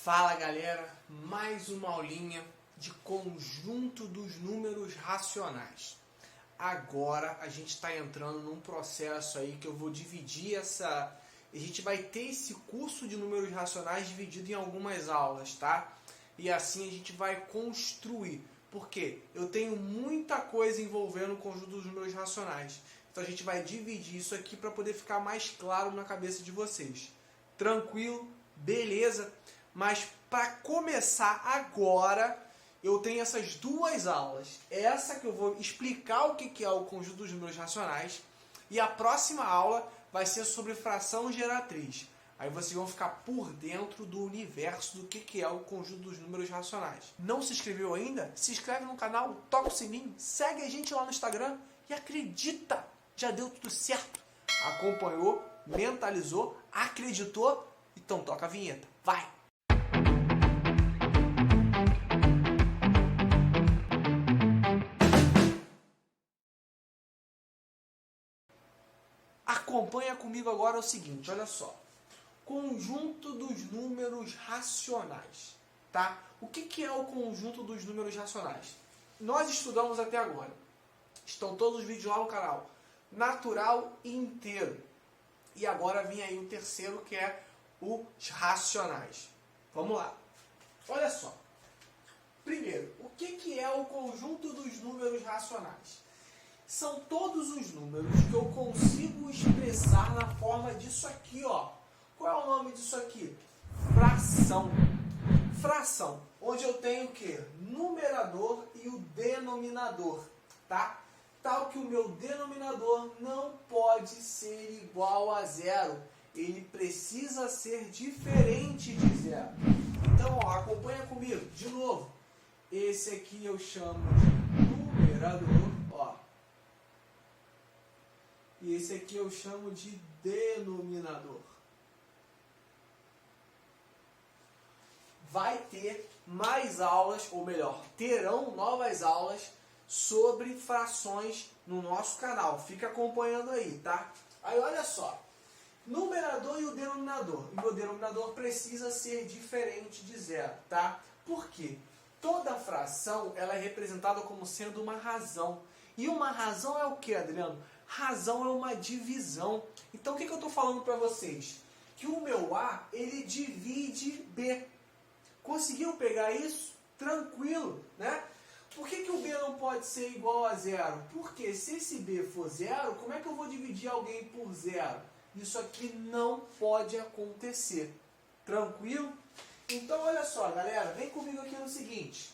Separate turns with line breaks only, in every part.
Fala galera, mais uma aulinha de conjunto dos números racionais. Agora a gente está entrando num processo aí que eu vou dividir essa... A gente vai ter esse curso de números racionais dividido em algumas aulas, tá? E assim a gente vai construir. Porque eu tenho muita coisa envolvendo o conjunto dos números racionais. Então a gente vai dividir isso aqui para poder ficar mais claro na cabeça de vocês. Tranquilo? Beleza? Mas para começar agora, eu tenho essas duas aulas. Essa que eu vou explicar o que é o conjunto dos números racionais. E a próxima aula vai ser sobre fração geratriz. Aí vocês vão ficar por dentro do universo do que é o conjunto dos números racionais. Não se inscreveu ainda? Se inscreve no canal, toca o sininho, segue a gente lá no Instagram e acredita! Já deu tudo certo. Acompanhou, mentalizou, acreditou? Então toca a vinheta. Vai! Acompanha comigo agora o seguinte, olha só. Conjunto dos números racionais, tá? O que é o conjunto dos números racionais? Nós estudamos até agora. Estão todos os vídeos lá no canal. Natural e inteiro. E agora vem aí o terceiro, que é os racionais. Vamos lá. Olha só. Primeiro, o que é o conjunto dos números racionais? São todos os números que eu consigo expressar na forma disso aqui, ó. Qual é o nome disso aqui? Fração. Fração, onde eu tenho o quê? Numerador e o denominador, tá? Tal que o meu denominador não pode ser igual a zero. Ele precisa ser diferente de zero. Então, ó, acompanha comigo, de novo. Esse aqui eu chamo de numerador, ó. E esse aqui eu chamo de denominador. Vai ter mais aulas, ou melhor, terão novas aulas sobre frações no nosso canal. Fica acompanhando aí, tá? Aí olha só, numerador e o denominador. O meu denominador precisa ser diferente de zero, tá? Por quê? Toda fração ela é representada como sendo uma razão. E uma razão é o que, Adriano? Razão é uma divisão. Então o que eu estou falando para vocês? Que o meu A, ele divide B. Conseguiu pegar isso? Tranquilo, né? Por que o B não pode ser igual a zero? Porque se esse B for zero, como é que eu vou dividir alguém por zero? Isso aqui não pode acontecer. Tranquilo? Então, olha só, galera, vem comigo aqui no seguinte.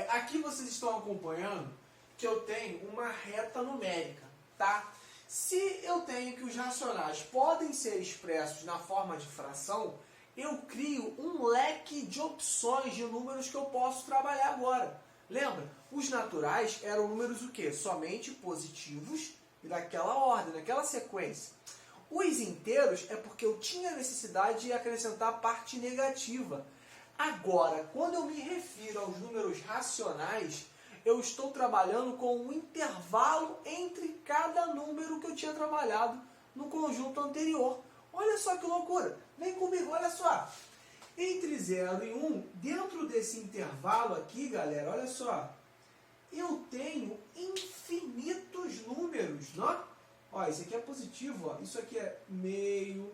Aqui vocês estão acompanhando que eu tenho uma reta numérica, tá? Se eu tenho que os racionais podem ser expressos na forma de fração, eu crio um leque de opções de números que eu posso trabalhar agora. Lembra? Os naturais eram números o quê? Somente positivos e daquela ordem, daquela sequência. Os inteiros é porque eu tinha necessidade de acrescentar parte negativa. Agora, quando eu me refiro aos números racionais, eu estou trabalhando com um intervalo entre cada número que eu tinha trabalhado no conjunto anterior. Olha só que loucura. Vem comigo, olha só. Entre 0 e 1, dentro desse intervalo aqui, galera, olha só. Eu tenho infinitos números, não? Ó, esse aqui é positivo, ó. Isso aqui é meio,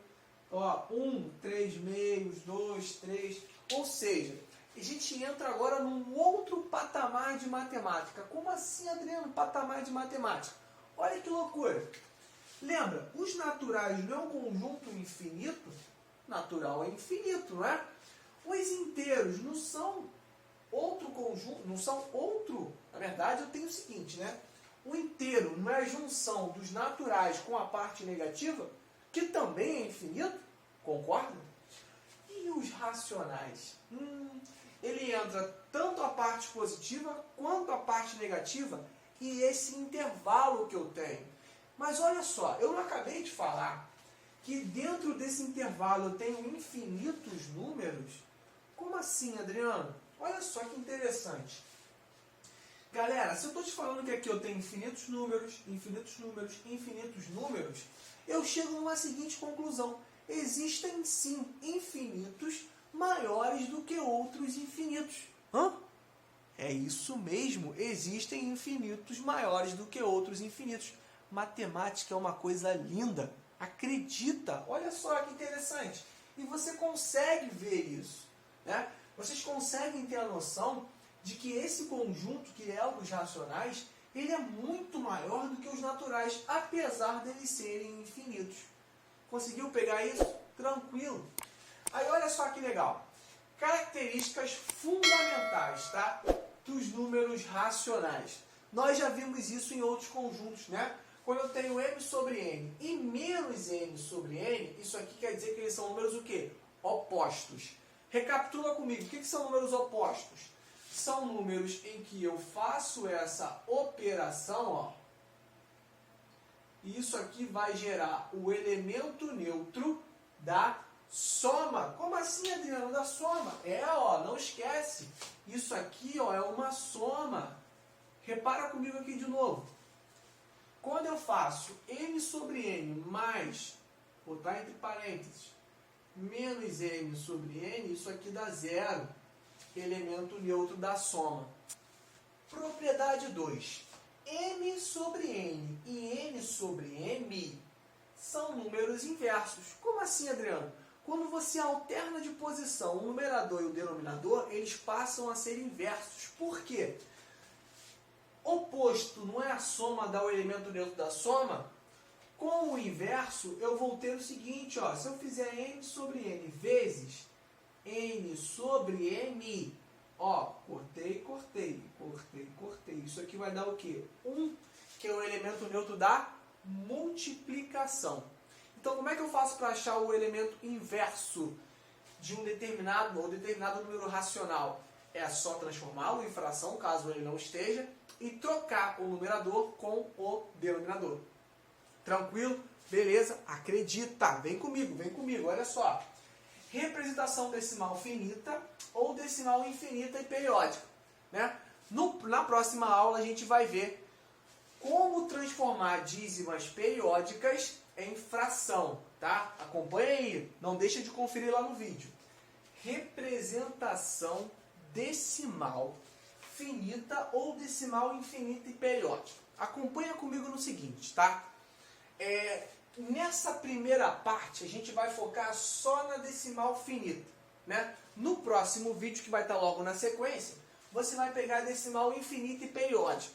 ó, 1, 3 meios, 2, 3. Ou seja, a gente entra agora num outro patamar de matemática. Como assim, Adriano, patamar de matemática? Olha que loucura. Lembra, os naturais não é um conjunto infinito? Natural é infinito, não é? Os inteiros não são outro conjunto, não são outro... Na verdade, eu tenho o seguinte, né? O inteiro não é a junção dos naturais com a parte negativa, que também é infinito, concorda? E os racionais? Ele entra tanto a parte positiva quanto a parte negativa e esse intervalo que eu tenho. Mas olha só, eu não acabei de falar que dentro desse intervalo eu tenho infinitos números? Como assim, Adriano? Olha só que interessante. Galera, se eu estou te falando que aqui eu tenho infinitos números, infinitos números, infinitos números, eu chego numa seguinte conclusão. Existem sim infinitos, mas maiores do que outros infinitos. Hã? É isso mesmo, existem infinitos maiores do que outros infinitos. Matemática é uma coisa linda, acredita, olha só que interessante. E você consegue ver isso, né? Vocês conseguem ter a noção de que esse conjunto, que é o dos racionais, ele é muito maior do que os naturais, apesar deles serem infinitos. Conseguiu pegar isso? Tranquilo. Aí olha só que legal. Características fundamentais, tá? Dos números racionais. Nós já vimos isso em outros conjuntos, né? Quando eu tenho m sobre n e menos m sobre n, isso aqui quer dizer que eles são números o quê? Opostos. Recapitula comigo, o que são números opostos? São números em que eu faço essa operação, ó, e isso aqui vai gerar o elemento neutro da soma. Como assim, Adriano? Da soma? Ó, não esquece. Isso aqui, ó, é uma soma. Repara comigo aqui de novo. Quando eu faço m sobre n mais, vou botar entre parênteses, menos m sobre n, isso aqui dá zero. Elemento neutro da soma. Propriedade 2. M sobre n e n sobre m são números inversos. Como assim, Adriano? Quando você alterna de posição o numerador e o denominador, eles passam a ser inversos. Por quê? Oposto não é a soma dá o elemento neutro da soma? Com o inverso, eu vou ter o seguinte, ó, se eu fizer m sobre n vezes n sobre m, ó, cortei. Isso aqui vai dar o quê? 1, que é o elemento neutro da multiplicação. Então, como é que eu faço para achar o elemento inverso de um determinado número racional? É só transformá-lo em fração, caso ele não esteja, e trocar o numerador com o denominador. Tranquilo? Beleza? Acredita! Vem comigo, olha só. Representação decimal finita ou decimal infinita e periódica, né? Na próxima aula a gente vai ver como transformar dízimas periódicas em fração, tá? Acompanha aí, não deixa de conferir lá no vídeo. Representação decimal finita ou decimal infinita e periódica. Acompanha comigo no seguinte, tá? Nessa primeira parte, a gente vai focar só na decimal finita, né? No próximo vídeo, que vai estar logo na sequência, você vai pegar a decimal infinita e periódica.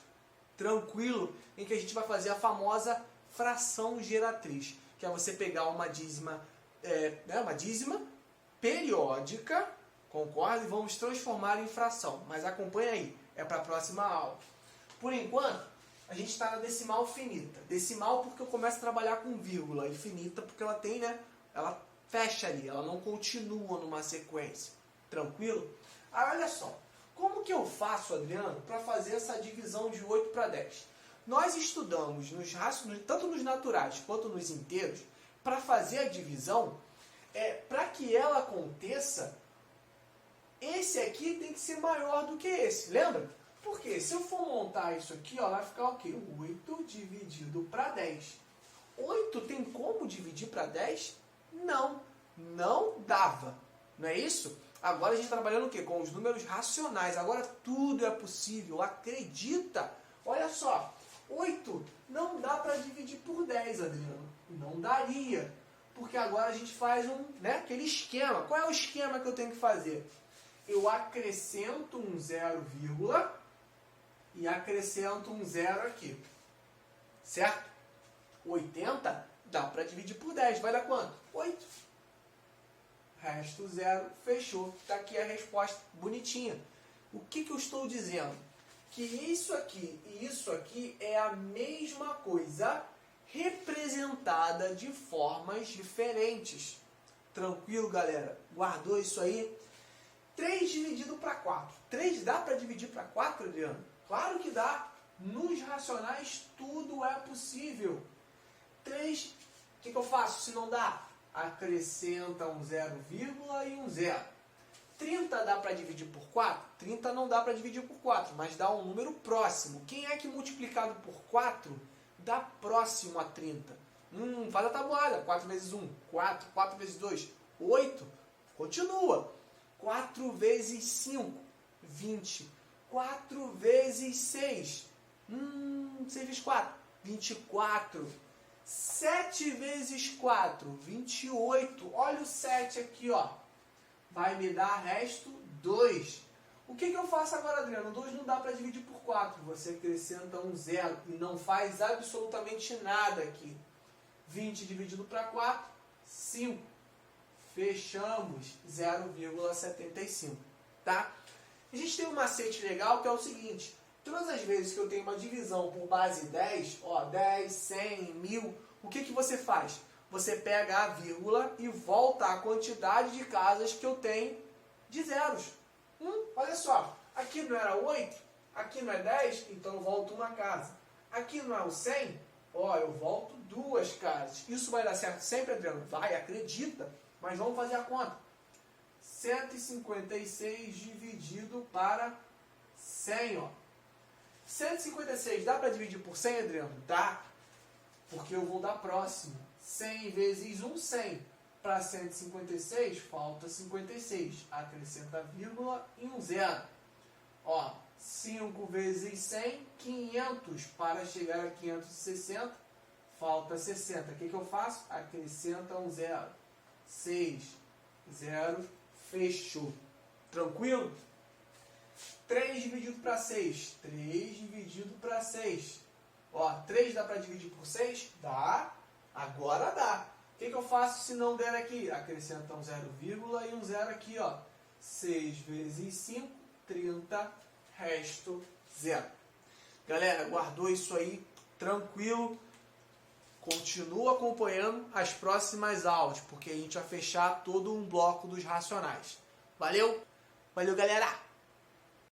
Tranquilo? Em que a gente vai fazer a famosa fração geratriz, que é você pegar uma dízima periódica, concorda? E vamos transformar em fração. Mas acompanha aí, é para a próxima aula. Por enquanto, a gente está na decimal finita. Decimal porque eu começo a trabalhar com vírgula. E finita porque ela tem, né? Ela fecha ali, ela não continua numa sequência. Tranquilo? Aí olha só. Como que eu faço, Adriano, para fazer essa divisão de 8 para 10? Nós estudamos, tanto nos naturais quanto nos inteiros, para fazer a divisão, para que ela aconteça, esse aqui tem que ser maior do que esse. Lembra? Porque se eu for montar isso aqui, ó, vai ficar o quê? 8 dividido para 10. 8 tem como dividir para 10? Não. Não dava. Não é isso? Agora a gente está trabalhando o quê? Com os números racionais. Agora tudo é possível. Acredita. Olha só. 8 não dá para dividir por 10, Adriano. Não daria. Porque agora a gente faz aquele esquema. Qual é o esquema que eu tenho que fazer? Eu acrescento um 0, e acrescento um 0 aqui. Certo? 80 dá para dividir por 10. Vai dar quanto? 8. Resto 0. Fechou. Está aqui a resposta bonitinha. O que eu estou dizendo? Que isso aqui e isso aqui é a mesma coisa representada de formas diferentes. Tranquilo, galera? Guardou isso aí? 3 dividido para 4. 3 dá para dividir para 4, Adriano? Claro que dá. Nos racionais tudo é possível. 3, o que eu faço se não dá? Acrescenta um 0, e um 0. 30 dá para dividir por 4? 30 não dá para dividir por 4, mas dá um número próximo. Quem é que multiplicado por 4 dá próximo a 30? Faz a tabuada. 4 vezes 1, 4. 4 vezes 2, 8. Continua. 4 vezes 5, 20. 4 vezes 6, 6 vezes 4, 24. 7 vezes 4, 28. Olha o 7 aqui, ó. Vai me dar resto 2. O que eu faço agora, Adriano? 2 não dá para dividir por 4. Você acrescenta um 0 e não faz absolutamente nada aqui. 20 dividido para 4, 5. Fechamos 0,75, tá? A gente tem um macete legal que é o seguinte: todas as vezes que eu tenho uma divisão por base 10, ó, 10, 100, 1000, o que você faz? Você pega a vírgula e volta a quantidade de casas que eu tenho de zeros. Olha só, aqui não era 8, aqui não é 10, então eu volto uma casa. Aqui não é o 100, ó, eu volto 2 casas. Isso vai dar certo sempre, Adriano? Vai, acredita. Mas vamos fazer a conta. 156 dividido para 100, ó. 156 dá para dividir por 100, Adriano? Dá, porque eu vou dar próximo. 100 vezes 1, 100. Para 156, falta 56. Acrescenta vírgula e um 0. Ó, 5 vezes 100, 500. Para chegar a 560, falta 60. O que eu faço? Acrescenta um 0. 6, 0, fechou. Tranquilo? 3 dividido para 6. 3 dividido para 6. Ó, 3 dá para dividir por 6? Dá. Agora dá. O que eu faço se não der aqui? Acrescenta um 0, e um 0 aqui, ó. 6 vezes 5, 30, resto 0. Galera, guardou isso aí? Tranquilo? Continua acompanhando as próximas aulas, porque a gente vai fechar todo um bloco dos racionais. Valeu? Valeu, galera!